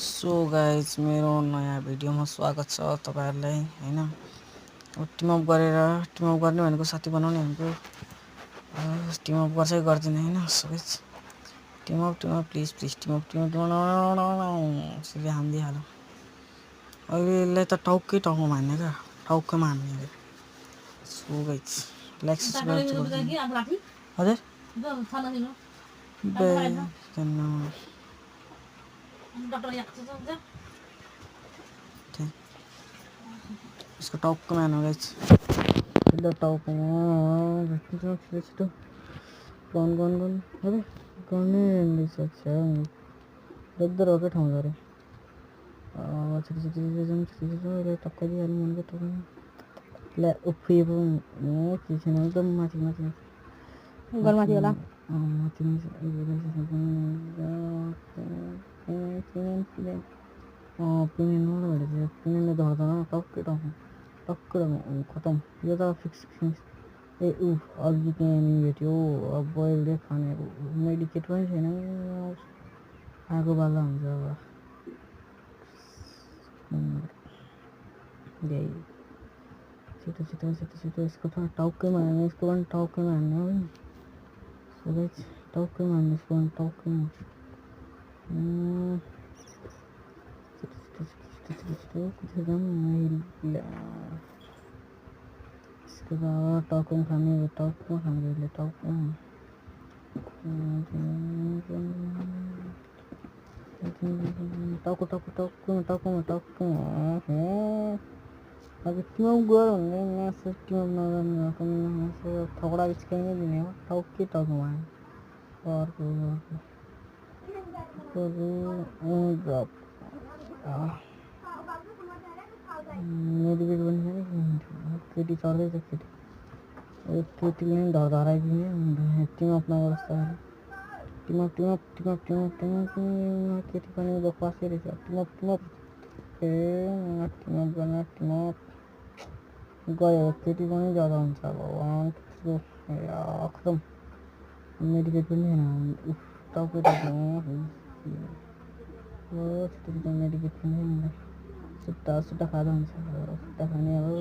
So guys मेरो नयाँ भिडियोमा स्वागत छ तपाईहरुलाई हैन। टिम अप गर्ने भनेको साथी बनाउने भनेको टिम अप गर्छ कि गर्दैन हैन। So guys team up please team up सिधै हान्दै हालौँ। अहिले यसलाई त टाउकै मार्ने क्या, टाउकै मार्ने के। सो गाइज लाइक सब्सक्राइब हजुर इसको टाउको मार्नु गाइज, सिधै टाउकोमा छिटो गन अरे गर्नै रहेछ। अच्छा देख्दो रह्यो क्या ठाउँ गरे छिटो टक्कै दिइहाल्नु भनेको टक्कै ला उफ्रिए पो के छैन एकदम माथि गरमाथि होला माथि पिने धर्दा टक्कै खतम। यो त फिक्स ए अघि त्यहाँ नि भेट्यो अब बयलले खाने मेडिकेट पनि छैन, आगो बाल्दा हुन्छ अब। छिटो यसको त टाउकै मार्ने, यसको पनि टाउकै मार्ने हो। सबै टाउकै मार्ने, यसको पनि टाउकै मार्ने। इसके बाद टाउको खाने टाउको अब टिम गएर भन्ने टिम थोडा बिस्काइनै दिने हो। टाउको मार्ने अर्को मेडिकेट पनि छैन केटी चढ्दैछ। केटीले पनि धराइदिने टिम अप नगरोस् त। टिम अप केटी पनि बकवासै रहेछ। टिम अप गयो केटी पनि ज्यादा हुन्छ। भगवान् खतम, मेडिकेट पनि छैन। टाउको छिटो मेडिकेट पनि छैन। सुट्टा खाँदा हुन्छ, सुट्टा खाने हो।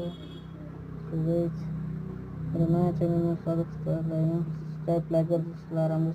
मेरो नयाँ च्यानलमा स्वागत छ। सब्सक्राइब लाइक गरिदिनुहोस् ल, राम्रो छ।